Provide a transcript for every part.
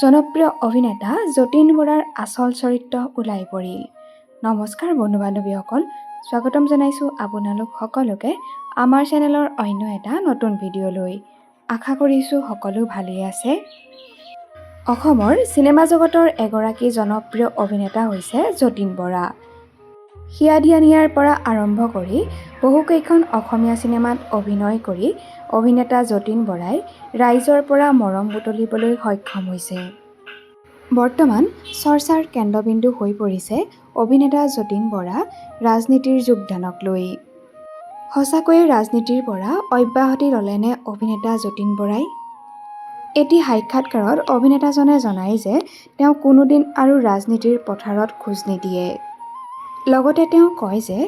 জনপ্ৰিয় অভিনেতা যতীন বৰাৰ আচল চৰিত্ৰ ওলাই পৰিল। নমস্কাৰ বন্ধু বান্ধৱীসকল, স্বাগতম জনাইছোঁ আপোনালোক সকলোকে আমাৰ চেনেলৰ অন্য এটা নতুন ভিডিঅ'লৈ। আশা কৰিছোঁ সকলো ভালেই আছে। অসমৰ চিনেমা জগতৰ এগৰাকী জনপ্ৰিয় অভিনেতা হৈছে যতীন বৰা। হিয়া দিয়া নিয়াৰ পৰা আৰম্ভ কৰি বহুকেইখন অসমীয়া চিনেমাত অভিনয় কৰি অভিনেতা যতীন বৰাই ৰাইজৰ পৰা মৰম বুটলিবলৈ সক্ষম হৈছে। বৰ্তমান চৰ্চাৰ কেন্দ্ৰবিন্দু হৈ পৰিছে অভিনেতা যতীন বৰা ৰাজনীতিৰ যোগদানক লৈ। সঁচাকৈয়ে ৰাজনীতিৰ পৰা অব্যাহতি ল'লেনে অভিনেতা যতীন বৰাই? এটি সাক্ষাৎকাৰত অভিনেতাজনে জনায় যে তেওঁ কোনোদিন আৰু ৰাজনীতিৰ পথাৰত খোজ নিদিয়ে। লগতে তেওঁ কয় যে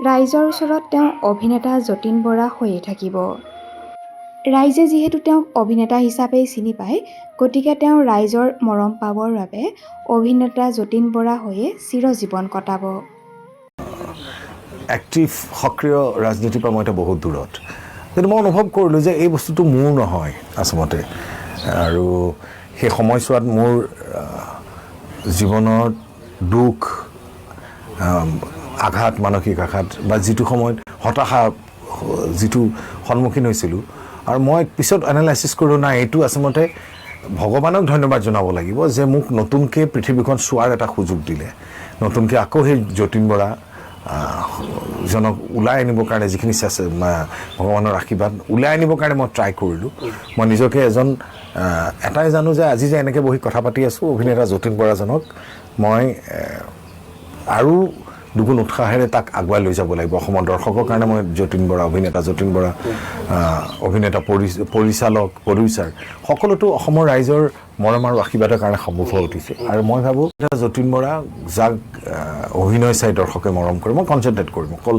ৰাইজৰ ওচৰত তেওঁ অভিনেতা যতীন বৰা হৈয়ে থাকিব। ৰাইজে যিহেতু তেওঁক অভিনেতা হিচাপেই চিনি পায়, গতিকে তেওঁ ৰাইজৰ মৰম পাবৰ বাবে অভিনেতা যতীন বৰা হৈয়ে চিৰজীৱন কটাব। এক্টিভ সক্ৰিয় ৰাজনীতিৰ পৰা মই এতিয়া বহুত দূৰত, কিন্তু মই অনুভৱ কৰিলোঁ যে এই বস্তুটো মোৰ নহয় আচলতে। আৰু সেই সময়ছোৱাত মোৰ জীৱনৰ দুখ, আঘাত, মানসিক আঘাত বা যিটো সময়ত হতাশা যিটো সন্মুখীন হৈছিলোঁ, আৰু মই পিছত এনালাইচিছ কৰিলোঁ নাই, এইটো আচলতে ভগৱানক ধন্যবাদ জনাব লাগিব যে মোক নতুনকৈ পৃথিৱীখন চোৱাৰ এটা সুযোগ দিলে। নতুনকৈ আকৌ সেই যতীন বৰা জনক ওলাই আনিবৰ কাৰণে যিখিনি আছে ভগৱানৰ আশীৰ্বাদ ওলাই আনিবৰ কাৰণে মই ট্ৰাই কৰিলোঁ। মই নিজকে এটাই জানো যে আজি যে এনেকৈ বহি কথা পাতি আছোঁ, অভিনেতা যতীন বৰাজনক মই আৰু দুগুণ উৎসাহেৰে তাক আগুৱাই লৈ যাব লাগিব। অসমৰ দৰ্শকৰ কাৰণে মই যতীন বৰা, অভিনেতা যতীন বৰা, অভিনেতা পৰিচালক, প্ৰডিউচাৰ সকলোতো অসমৰ ৰাইজৰ মৰম আৰু আশীৰ্বাদৰ কাৰণে সম্ভৱ হৈ উঠিছে। আৰু মই ভাবোঁ যতীন বৰা যাক অভিনয় চাই দৰ্শকে মৰম কৰে, মই কনচেনট্ৰেট কৰিম অকল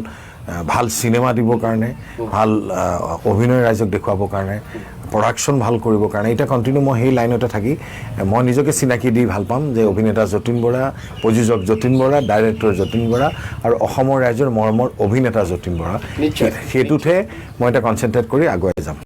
ভাল চিনেমা দিবৰ কাৰণে, ভাল অভিনয় ৰাইজক দেখুৱাবৰ কাৰণে, প্ৰডাকশ্যন ভাল কৰিবৰ কাৰণে। এতিয়া কণ্টিনিউ মই সেই লাইনতে থাকি মই নিজকে চিনাকি দি ভাল পাম যে অভিনেতা যতীন বৰা, প্ৰযোজক যতীন বৰা, ডাইৰেক্টৰ যতীন বৰা আৰু অসমৰ ৰাইজৰ মৰমৰ অভিনেতা যতীন বৰা। সেইটোতহে মই এতিয়া কনচেনট্ৰেট কৰি আগুৱাই যাম।